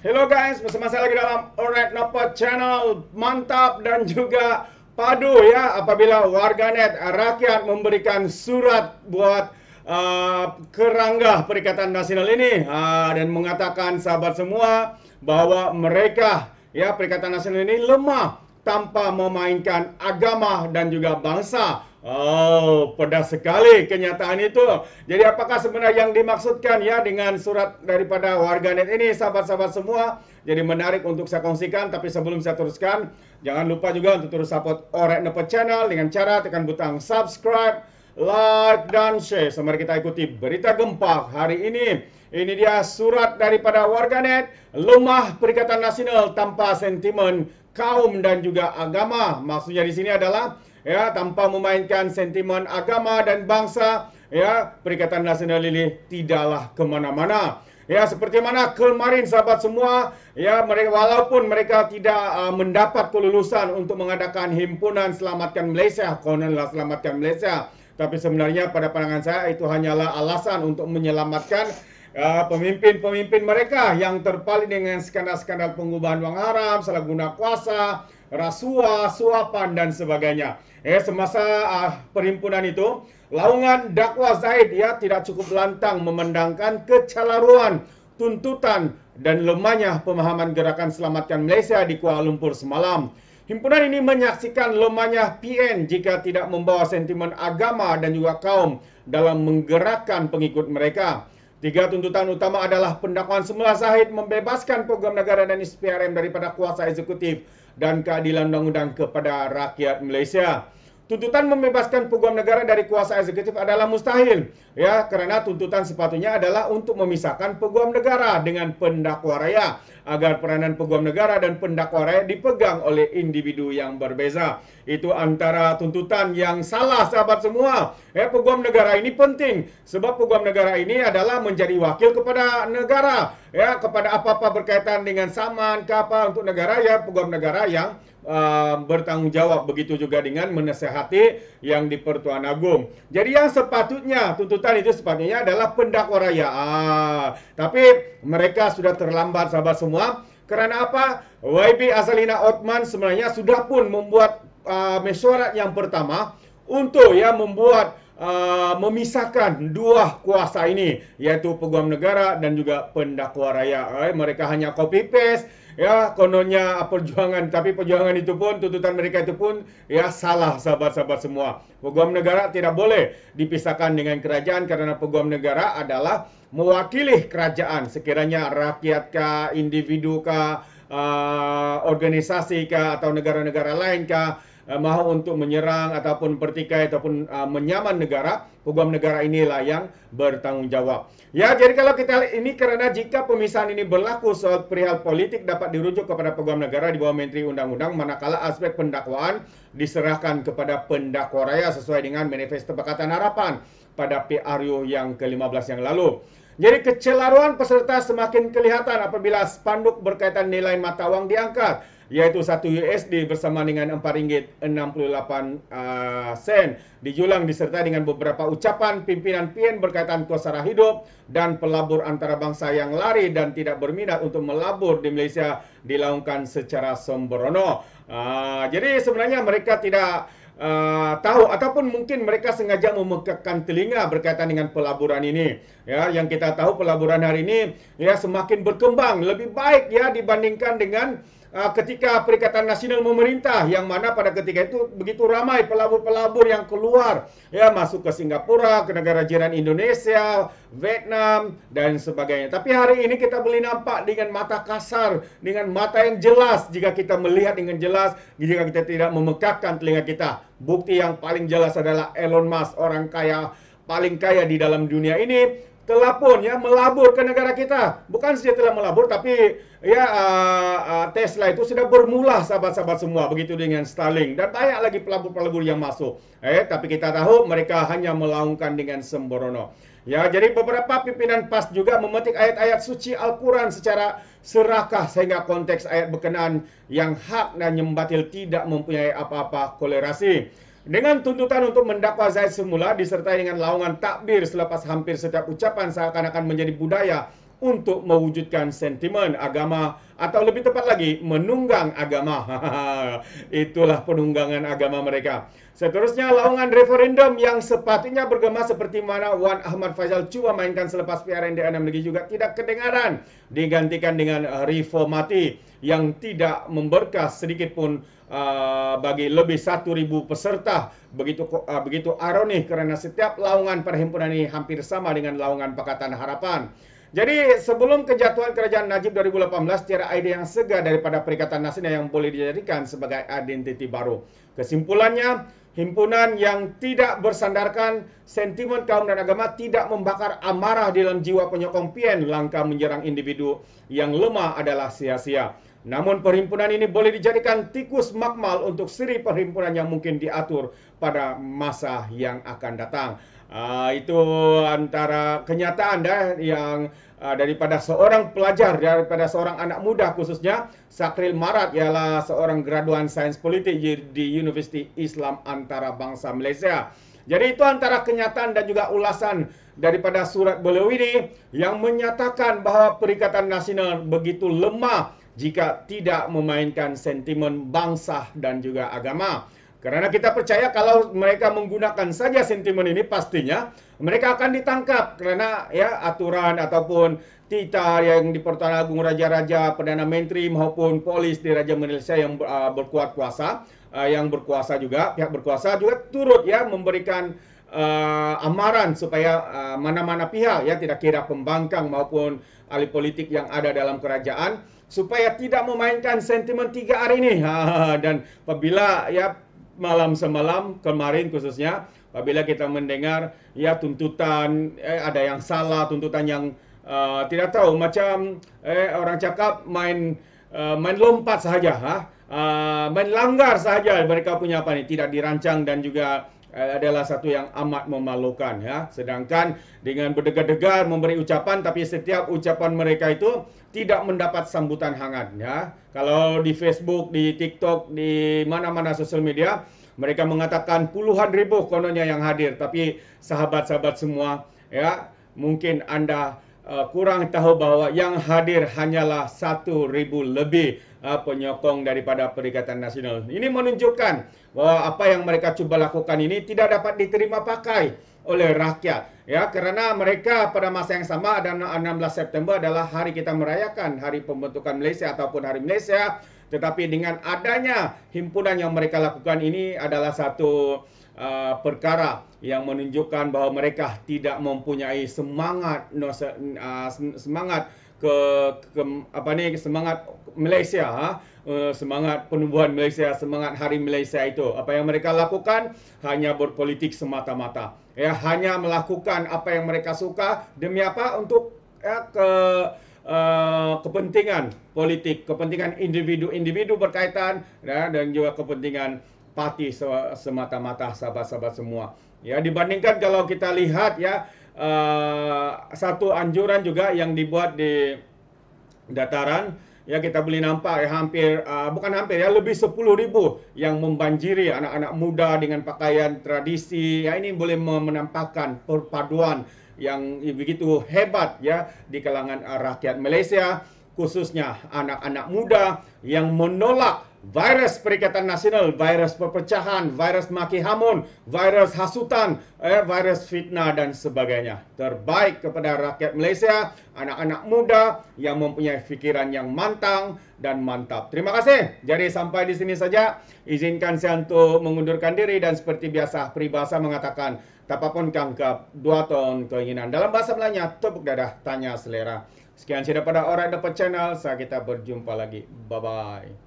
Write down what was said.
Hello guys, bersama saya lagi dalam Alright Napa Channel. Mantap dan juga padu ya apabila warganet rakyat memberikan surat buat kerangga Perikatan Nasional ini dan mengatakan sahabat semua bahwa mereka ya Perikatan Nasional ini lemah tanpa memainkan agama dan juga bangsa. Oh, pedas sekali kenyataan itu. Jadi apakah sebenarnya yang dimaksudkan ya dengan surat daripada warganet ini, sahabat-sahabat semua? Jadi menarik untuk saya kongsikan, tapi sebelum saya teruskan, jangan lupa juga untuk terus support Alright Napa Channel dengan cara tekan butang subscribe, like, dan share. So, mari kita ikuti berita gempa hari ini. Ini dia surat daripada warganet, lemah Perikatan Nasional tanpa sentimen kaum dan juga agama. Maksudnya di sini adalah ya tanpa memainkan sentimen agama dan bangsa, ya Perikatan Nasional ini tidaklah kemana-mana. Ya seperti mana kemarin sahabat semua, ya mereka walaupun mereka tidak mendapat kelulusan untuk mengadakan himpunan Selamatkan Malaysia, kononlah Selamatkan Malaysia, tapi sebenarnya pada pandangan saya itu hanyalah alasan untuk menyelamatkan pemimpin-pemimpin mereka yang terpaling dengan skandal-skandal pengubahan wang haram, salah guna kuasa, rasuah, suapan dan sebagainya. Semasa perhimpunan itu, Laungan dakwah Zaid ya tidak cukup lantang memandangkan kecelaruan, tuntutan dan lemahnya pemahaman gerakan Selamatkan Malaysia di Kuala Lumpur semalam. Himpunan ini menyaksikan lemahnya PN jika tidak membawa sentimen agama dan juga kaum dalam menggerakkan pengikut mereka. Tiga tuntutan utama adalah pendakwaan semula Zahid membebaskan program negara dan SPRM daripada kuasa eksekutif dan keadilan undang-undang kepada rakyat Malaysia. Tuntutan membebaskan peguam negara dari kuasa eksekutif adalah mustahil, ya, karena tuntutan sepatutnya adalah untuk memisahkan peguam negara dengan pendakwa raya agar peranan peguam negara dan pendakwa raya dipegang oleh individu yang berbeza. Itu antara tuntutan yang salah sahabat semua. Peguam negara ini penting sebab peguam negara ini adalah menjadi wakil kepada negara, ya, kepada apa-apa berkaitan dengan saman ke apa untuk negara, ya peguam negara yang bertanggung jawab, begitu juga dengan menasehati yang di Pertuan Agong. Jadi yang sepatutnya tuntutan itu sepatutnya adalah pendakwa raya. Tapi mereka sudah terlambat sahabat semua. Karena apa? YB Azalina Othman sebenarnya sudah pun membuat mesyuarat yang pertama untuk ya membuat memisahkan dua kuasa ini, yaitu peguam negara dan juga pendakwa raya. Mereka hanya copy paste, ya kononnya perjuangan, tapi perjuangan itu pun, tuntutan mereka itu pun ya salah sahabat-sahabat semua. Peguam negara tidak boleh dipisahkan dengan kerajaan karena peguam negara adalah mewakili kerajaan. Sekiranya rakyat kah, individu kah, organisasi kah, atau negara-negara lain kah mahu untuk menyerang ataupun bertikai ataupun menyaman negara, peguam negara inilah yang bertanggung jawab. Ya, jadi kalau kita ini karena jika pemisahan ini berlaku soal perihal politik dapat dirujuk kepada peguam negara di bawah Menteri Undang-Undang, manakala aspek pendakwaan diserahkan kepada pendakwa raya sesuai dengan Manifesto Pakatan Harapan pada PRU yang ke-15 yang lalu. Jadi kecelaruan peserta semakin kelihatan apabila spanduk berkaitan nilai mata wang diangkat, yaitu 1 USD bersama dengan RM4.68 dijulang disertai dengan beberapa ucapan pimpinan PN berkaitan kosara hidup dan pelabur antarabangsa yang lari dan tidak berminat untuk melabur di Malaysia dilakukan secara sembrono. Jadi sebenarnya mereka tidak tahu ataupun mungkin mereka sengaja memekakkan telinga berkaitan dengan pelaburan ini. Ya, yang kita tahu pelaburan hari ini ya semakin berkembang lebih baik ya dibandingkan dengan ketika Perikatan Nasional memerintah, yang mana pada ketika itu begitu ramai pelabur-pelabur yang keluar ya masuk ke Singapura, ke negara jiran Indonesia, Vietnam dan sebagainya. Tapi hari ini kita boleh nampak dengan mata kasar, dengan mata yang jelas jika kita melihat dengan jelas, jika kita tidak memekakkan telinga kita. Bukti yang paling jelas adalah Elon Musk, orang kaya paling kaya di dalam dunia ini, telah pun ya melabur ke negara kita. Bukan saja telah melabur, tapi ya Tesla itu sudah bermula sahabat-sahabat semua, begitu dengan Starlink dan banyak lagi pelabur-pelabur yang masuk. Tapi kita tahu mereka hanya melakukan dengan sembrono. Ya, jadi beberapa pimpinan PAS juga memetik ayat-ayat suci Al-Quran secara serakah sehingga konteks ayat berkenaan yang hak dan nyembatil tidak mempunyai apa-apa kolerasi. Dengan tuntutan untuk mendakwa Zaid semula disertai dengan laungan takbir selepas hampir setiap ucapan seakan-akan menjadi budaya untuk mewujudkan sentimen agama atau lebih tepat lagi menunggang agama. Itulah penunggangan agama mereka. Seterusnya, laungan referendum yang sepatutnya bergema seperti mana Wan Ahmad Faizal cuba mainkan selepas PRNDA negeri juga tidak kedengaran, digantikan dengan reformati yang tidak memberkas sedikit pun bagi lebih 1.000 peserta. Begitu ironis kerana setiap laungan perhimpunan ini hampir sama dengan laungan Pakatan Harapan. Jadi sebelum kejatuhan kerajaan Najib 2018, tiada idea yang segar daripada Perikatan Nasional yang boleh dijadikan sebagai identiti baru. Kesimpulannya, himpunan yang tidak bersandarkan sentimen kaum dan agama tidak membakar amarah di dalam jiwa penyokong PN. Langkah menyerang individu yang lemah adalah sia-sia. Namun perhimpunan ini boleh dijadikan tikus makmal untuk siri perhimpunan yang mungkin diatur pada masa yang akan datang. Itu antara kenyataan yang daripada seorang pelajar, daripada seorang anak muda khususnya. Sakril Marat ialah seorang graduan sains politik di Universiti Islam Antarabangsa Malaysia. Jadi itu antara kenyataan dan juga ulasan daripada surat beliau ini yang menyatakan bahawa Perikatan Nasional begitu lemah jika tidak memainkan sentimen bangsa dan juga agama. Kerana kita percaya kalau mereka menggunakan saja sentimen ini, pastinya mereka akan ditangkap kerana aturan ataupun titah yang di Pertuan Agong Raja-Raja, Perdana Menteri maupun polis di Raja Malaysia yang berkuat kuasa, yang berkuasa juga, pihak berkuasa juga turut memberikan amaran supaya mana-mana pihak tidak kira pembangkang maupun ahli politik yang ada dalam kerajaan supaya tidak memainkan sentimen 3 hari ini. Dan apabila malam semalam kemarin khususnya, apabila kita mendengar tuntutan ada yang salah, tuntutan yang tidak tahu, macam orang cakap main lompat sahaja, main langgar sahaja, mereka punya tidak dirancang dan juga adalah satu yang amat memalukan Sedangkan dengan berdegar-degar memberi ucapan, tapi setiap ucapan mereka itu tidak mendapat sambutan hangat Kalau di Facebook, di TikTok, di mana-mana sosial media, mereka mengatakan puluhan ribu kononnya yang hadir, tapi sahabat-sahabat semua mungkin anda kurang tahu bahawa yang hadir hanyalah 1.000 lebih penyokong daripada Perikatan Nasional. Ini menunjukkan bahawa apa yang mereka cuba lakukan ini tidak dapat diterima pakai oleh rakyat kerana mereka pada masa yang sama, dan 16 September adalah hari kita merayakan hari pembentukan Malaysia ataupun Hari Malaysia, tetapi dengan adanya himpunan yang mereka lakukan ini adalah satu perkara yang menunjukkan bahawa mereka tidak mempunyai semangat semangat Malaysia, semangat penubuhan Malaysia, semangat Hari Malaysia itu. Apa yang mereka lakukan hanya berpolitik semata-mata. Hanya melakukan apa yang mereka suka demi apa? Untuk kepentingan politik, kepentingan individu berkaitan dan juga kepentingan parti semata-mata, sahabat-sahabat semua. Dibandingkan kalau kita lihat satu anjuran juga yang dibuat di dataran, kita boleh nampak hampir lebih 10.000 yang membanjiri anak-anak muda dengan pakaian tradisi. Ini boleh menampakkan perpaduan yang begitu hebat di kalangan rakyat Malaysia, khususnya anak-anak muda yang menolak virus Perikatan Nasional, virus perpecahan, virus maki hamun, virus hasutan, virus fitnah dan sebagainya. Terbaik kepada rakyat Malaysia, anak-anak muda yang mempunyai fikiran yang mantang dan mantap. Terima kasih. Jadi sampai di sini saja. Izinkan saya untuk mengundurkan diri dan seperti biasa peribahasa mengatakan, tapapun kangkap, 2 ton keinginan. Dalam bahasa Melayanya, tepuk dadah, tanya selera. Sekian saya daripada Alright Dapat Channel. Kita berjumpa lagi. Bye-bye.